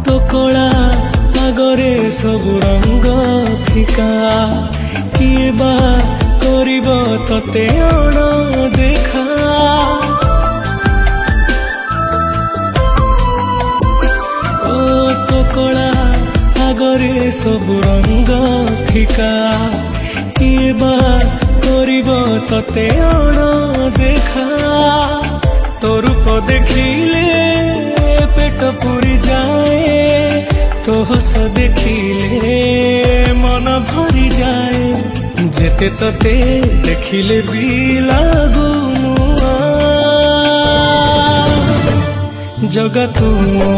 तो कला आगरे सबु रंग फिका किए बा करिब तते अण देखा ओ तो कला आगरे सबु रंग फिका किए बा करिब तते अण देखा तो रूप देखिले पेट पूरी जाए तो हस देखिले मन भरी जाए जेते तते देखिले भी लागू जगत मो